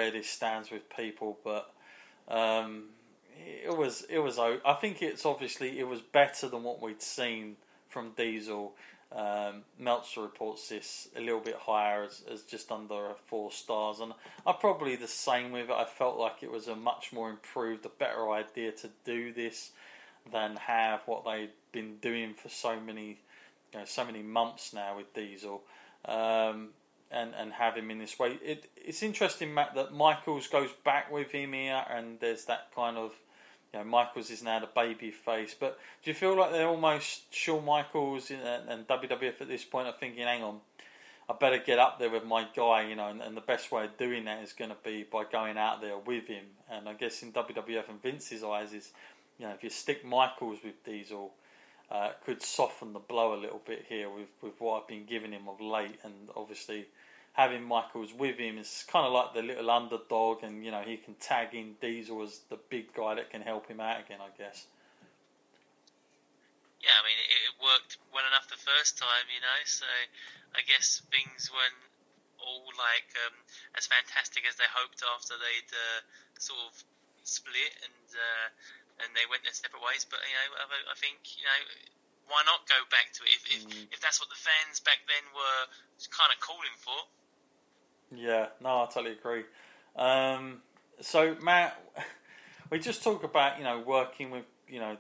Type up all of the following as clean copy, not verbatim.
where this stands with people, but it was. I think it was better than what we'd seen from Diesel. Meltzer reports this a little bit higher as just under 4 stars, and I'm probably the same with it. I felt like it was a much more improved, a better idea to do this than have what they'd been doing for so many months now with Diesel, and have him in this way. It's interesting, Matt, that Michaels goes back with him here, and there's that kind of, Michaels is now the baby face. But do you feel like they're almost Shawn Michaels and WWF at this point are thinking, hang on, I better get up there with my guy, and the best way of doing that is going to be by going out there with him. And I guess in WWF and Vince's eyes is, if you stick Michaels with Diesel, could soften the blow a little bit here with what I've been giving him of late. And obviously having Michaels with him is kind of like the little underdog, and he can tag in Diesel as the big guy that can help him out again, I guess. Yeah, I mean, it worked well enough the first time, so I guess things weren't all as fantastic as they hoped after they'd sort of split and they went their separate ways. But I think why not go back to it if that's what the fans back then were kind of calling for. Yeah, no, I totally agree. So Matt, we just talk about working with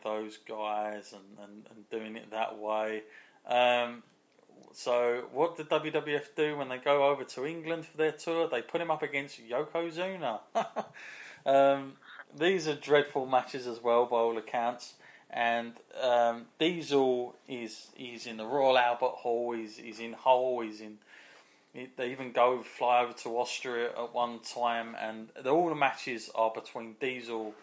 those guys and doing it that way. So what did WWF do when they go over to England for their tour? They put him up against Yokozuna. These are dreadful matches as well, by all accounts. And Diesel he's in the Royal Albert Hall. He's in Hull. They even fly over to Austria at one time, and all the matches are between Diesel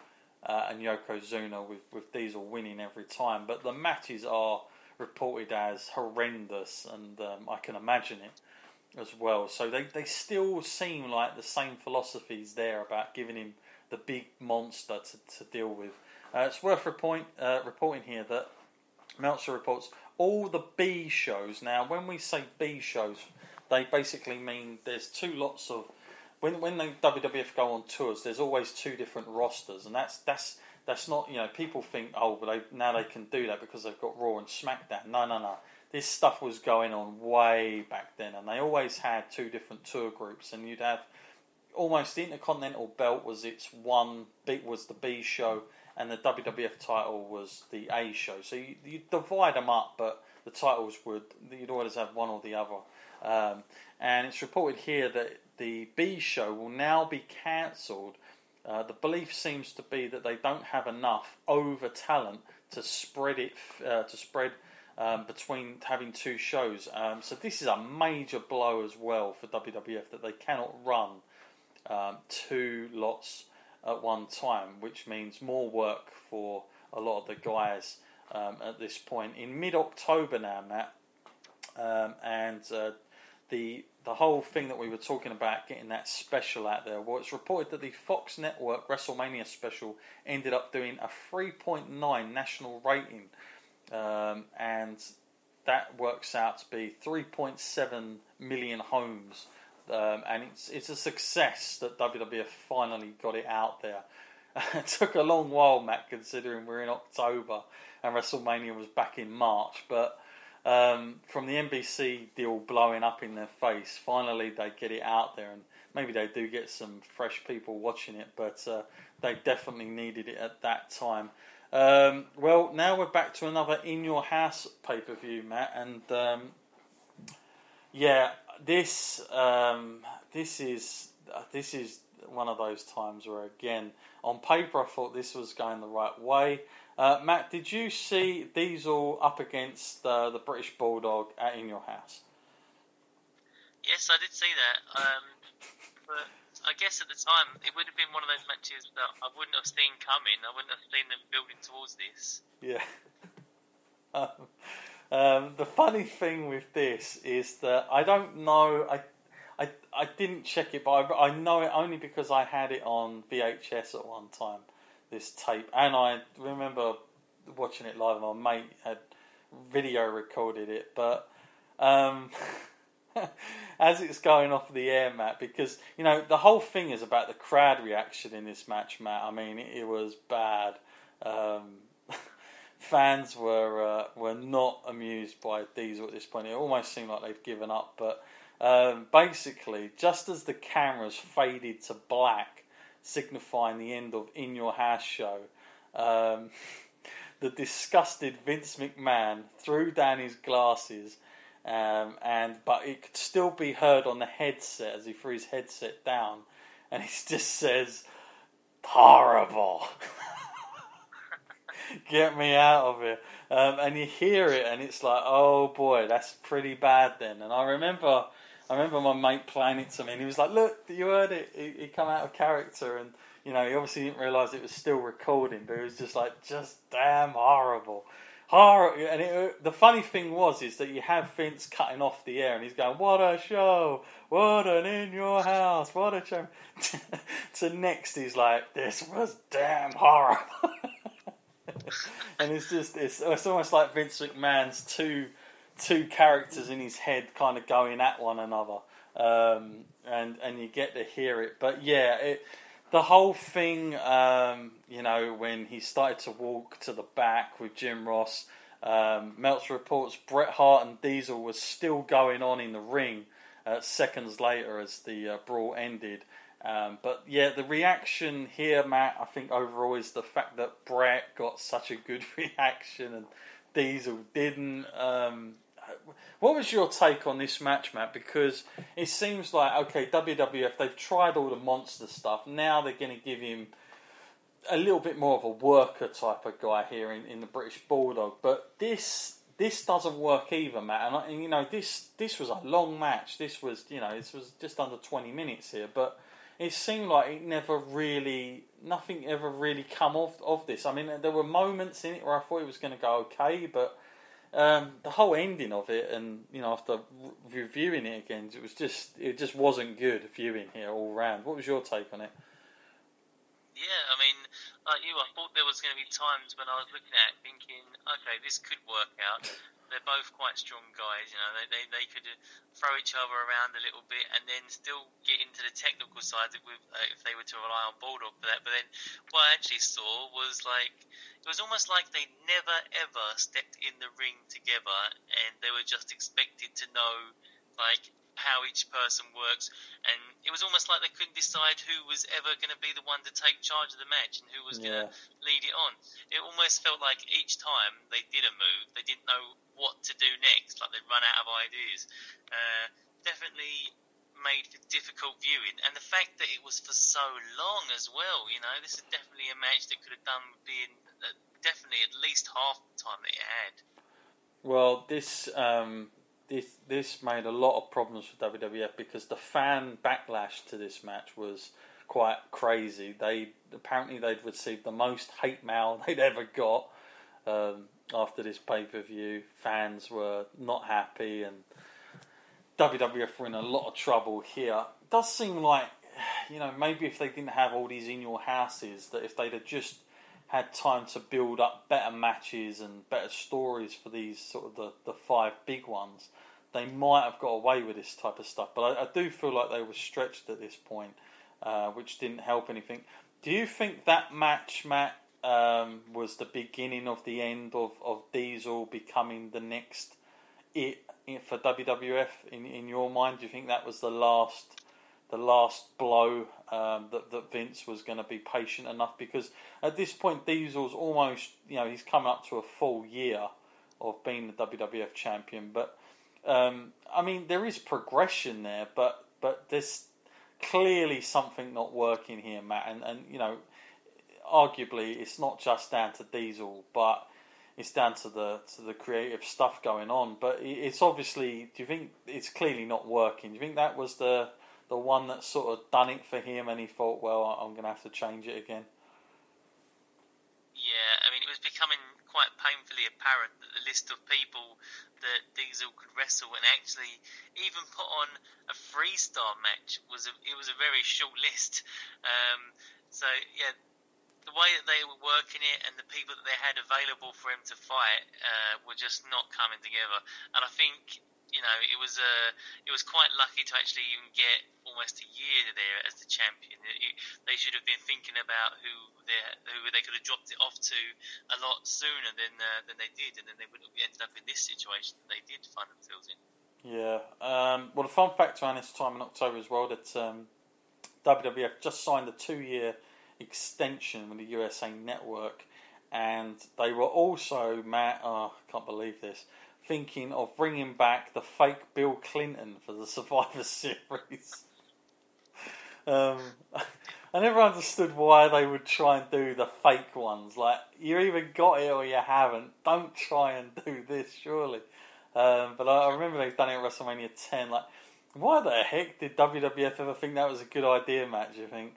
and Yokozuna, with Diesel winning every time. But the matches are reported as horrendous, and I can imagine it as well. So they still seem like the same philosophies there about giving him the big monster to deal with. It's worth reporting here that Meltzer reports all the B shows. Now, when we say B shows, they basically mean there's 2 lots of... When the WWF go on tours, there's always 2 different rosters, and that's not, people think, but now they can do that because they've got Raw and SmackDown. No. This stuff was going on way back then, and they always had 2 different tour groups, and you'd have almost the Intercontinental Belt was the B show, and the WWF title was the A show. So you divide them up, but the titles you'd always have one or the other. And it's reported here that the B show will now be cancelled. The belief seems to be that they don't have enough over talent to spread it between having 2 shows. So this is a major blow as well for WWF, that they cannot run 2 lots at one time, which means more work for a lot of the guys at this point. In mid-October now, Matt, and the whole thing that we were talking about, getting that special out there, well, it's reported that the Fox Network WrestleMania special ended up doing a 3.9 national rating, and that works out to be 3.7 million homes. And it's a success that WWF finally got it out there. It took a long while, Matt, considering we're in October and WrestleMania was back in March. But from the NBC deal blowing up in their face, finally they get it out there, and maybe they do get some fresh people watching it, but they definitely needed it at that time. Well, now we're back to another In Your House pay-per-view, Matt, and This is one of those times where, again, on paper I thought this was going the right way. Matt, did you see Diesel up against the British Bulldog In Your House? Yes, I did see that. But I guess at the time it would have been one of those matches that I wouldn't have seen coming. I wouldn't have seen them building towards this. Yeah. The funny thing with this is that I don't know. I didn't check it, but I know it only because I had it on VHS at one time, this tape, and I remember watching it live. My mate had video recorded it, but as it's going off the air, Matt, because the whole thing is about the crowd reaction in this match, Matt. I mean, it was bad. Fans were not amused by Diesel at this point. It almost seemed like they'd given up. But basically, just as the cameras faded to black, signifying the end of In Your House show, the disgusted Vince McMahon threw down his glasses, but it could still be heard on the headset as he threw his headset down, and he just says, "Horrible." Get me out of here. And you hear it, and it's like, oh boy, that's pretty bad then. And I remember my mate playing it to me, and he was like, "Look, you heard it. He come out of character." And he obviously didn't realise it was still recording, but it was just like, just damn horrible. And the funny thing is that you have Vince cutting off the air, and he's going, "What a show! What an In Your House! What a show!" So next he's like, "This was damn horrible." And it's almost like Vince McMahon's two characters in his head kind of going at one another, and you get to hear it. But yeah, the whole thing, when he started to walk to the back with Jim Ross, Meltzer reports Bret Hart and Diesel was still going on in the ring seconds later as the brawl ended. But yeah, the reaction here, Matt, I think overall is the fact that Bret got such a good reaction and Diesel didn't. What was your take on this match, Matt? Because it seems like, okay, WWF, they've tried all the monster stuff. Now they're going to give him a little bit more of a worker type of guy here in the British Bulldog. But this doesn't work either, Matt. And this was a long match. This was just under 20 minutes here, but it seemed like nothing ever really come of this. I mean, there were moments in it where I thought it was going to go okay, but the whole ending of it, and after reviewing it again, it just wasn't good viewing here all round. What was your take on it? Yeah, I mean, like you, I thought there was going to be times when I was looking at it thinking, okay, this could work out. They're both quite strong guys, they could throw each other around a little bit and then still get into the technical side if they were to rely on Bulldog for that. But then what I actually saw was it was almost like they never ever stepped in the ring together, and they were just expected to know how each person works, and it was almost like they couldn't decide who was ever going to be the one to take charge of the match and who was going to lead it on. It almost felt like each time they did a move, they didn't know what to do next, like they'd run out of ideas. Definitely made for difficult viewing, and the fact that it was for so long as well, this is definitely a match that could have done with being definitely at least half the time that it had. Well, This made a lot of problems for WWF because the fan backlash to this match was quite crazy. They'd received the most hate mail they'd ever got after this pay-per-view. Fans were not happy, and WWF were in a lot of trouble here. It does seem like, maybe if they didn't have all these In Your Houses, that if they'd have just had time to build up better matches and better stories for these sort of the five big ones, they might have got away with this type of stuff. But I do feel like they were stretched at this point, which didn't help anything. Do you think that match, Matt, was the beginning of the end of Diesel becoming the next it for WWF in your mind? Do you think that was the last blow that Vince was going to be patient enough? Because at this point, Diesel's almost, he's come up to a full year of being the WWF champion. But I mean, there is progression there, but there's clearly something not working here, Matt. And arguably, it's not just down to Diesel, but it's down to the creative stuff going on. But it's obviously, do you think it's clearly not working? Do you think that was the one that sort of done it for him, and he thought, well, I'm going to have to change it again? Yeah, I mean, it was becoming quite painfully apparent that the list of people that Diesel could wrestle and actually even put on a 3-star match was a very short list. So yeah, the way that they were working it and the people that they had available for him to fight were just not coming together. And I think it was quite lucky to actually even get almost a year there as the champion. They should have been thinking about who they could have dropped it off to a lot sooner than they did, and then they would have ended up in this situation that they did find themselves in. Yeah. Well, the fun fact around this time in October as well that WWF just signed a 2-year extension with the USA Network, and they were also, Matt, I can't believe this, thinking of bringing back the fake Bill Clinton for the Survivor Series. I never understood why they would try and do the fake ones. Like, you either got it or you haven't. Don't try and do this, surely. But I remember they've done it at WrestleMania 10. Like, why the heck did WWF ever think that was a good idea, Matt, do you think?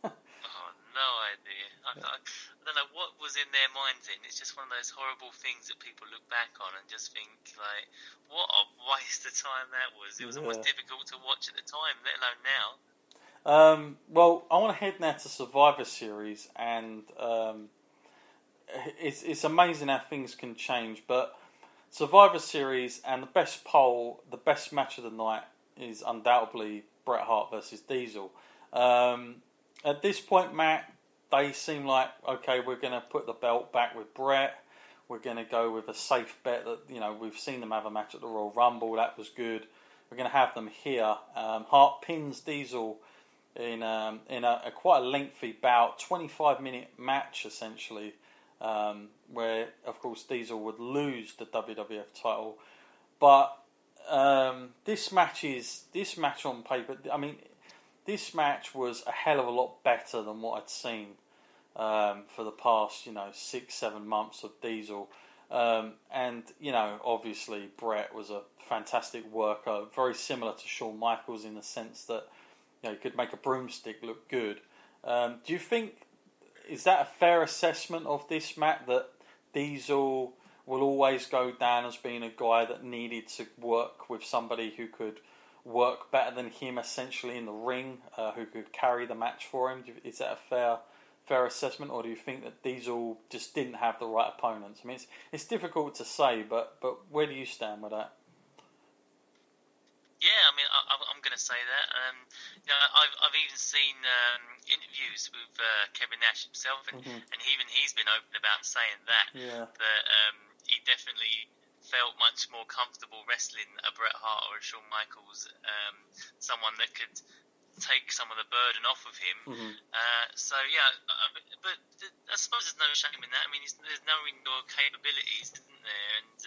No idea. I don't know what was in their minds. It's just one of those horrible things that people look back on and just think, like, what a waste of time that was. It was almost difficult to watch at the time, let alone now. Well, I want to head now to Survivor Series, and it's amazing how things can change. But Survivor Series and the best poll, the best match of the night is undoubtedly Bret Hart versus Diesel. At this point, Matt, they seem like, okay, we're going to put the belt back with Bret. We're going to go with a safe bet that, we've seen them have a match at the Royal Rumble. That was good. We're going to have them here. Hart pins Diesel in a quite a lengthy bout, 25-minute match essentially, where of course Diesel would lose the WWF title. But this match on paper, I mean, this match was a hell of a lot better than what I'd seen for the past 6-7 months of Diesel. And obviously Bret was a fantastic worker, very similar to Shawn Michaels in the sense that he could make a broomstick look good. Do you think, is that a fair assessment of this, Matt, that Diesel will always go down as being a guy that needed to work with somebody who could work better than him essentially in the ring, who could carry the match for him? Is that a fair assessment, or do you think that Diesel just didn't have the right opponents? I mean, it's difficult to say, but where do you stand with that? Yeah, I mean, I'm going to say that. I've even seen interviews with Kevin Nash himself, and he's been open about saying that. Yeah. That he definitely felt much more comfortable wrestling a Bret Hart or a Shawn Michaels, someone that could take some of the burden off of him. So yeah, but I suppose there's no shame in that. I mean, there's knowing your capabilities, isn't there? And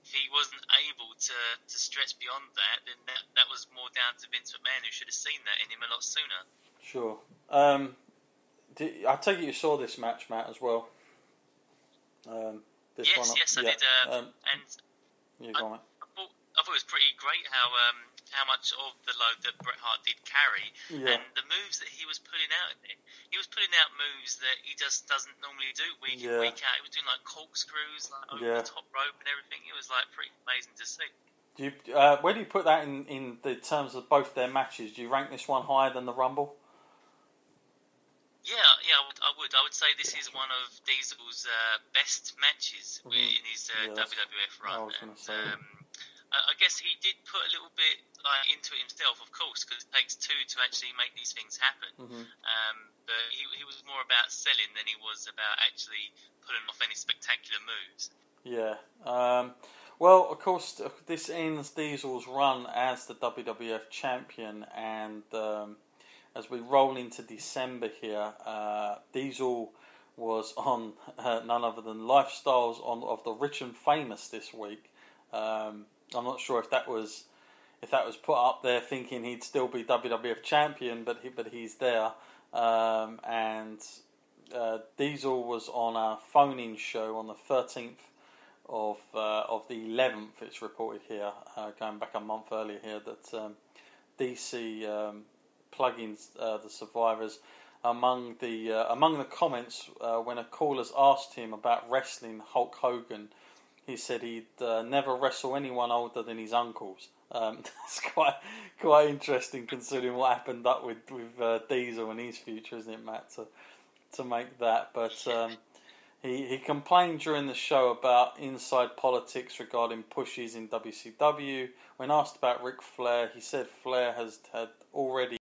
if he wasn't able to stretch beyond that, then that was more down to Vince McMahon, who should have seen that in him a lot sooner. Sure. I take it you saw this match, Matt, as well. Yes, I did. And you go on. I thought it was pretty great how much of the load that Bret Hart did carry, and the moves that he was putting out. He was putting out moves that he just doesn't normally do week in, week out. He was doing like corkscrews, like over the top rope and everything. It was like pretty amazing to see. Where do you put that in the terms of both their matches? Do you rank this one higher than the Rumble? Yeah, I would. I would say this is one of Diesel's best matches in his WWF run. I was going to say. I guess he did put a little bit into it himself, of course, because it takes two to actually make these things happen. But he was more about selling than he was about actually pulling off any spectacular moves. Yeah. Well, of course, this ends Diesel's run as the WWF champion, and as we roll into December here, Diesel was on none other than Lifestyles of the Rich and Famous this week. I'm not sure if that was put up there thinking he'd still be WWF champion, but he's there. And Diesel was on a phone-in show on the 13th of the 11th. It's reported here, going back a month earlier here, that DC plugins the survivors. Among the comments, when a caller's asked him about wrestling Hulk Hogan, he said he'd never wrestle anyone older than his uncles. It's quite interesting considering what happened up with Diesel and his future, isn't it, Matt? To make that, but He complained during the show about inside politics regarding pushes in WCW. When asked about Ric Flair, he said Flair had already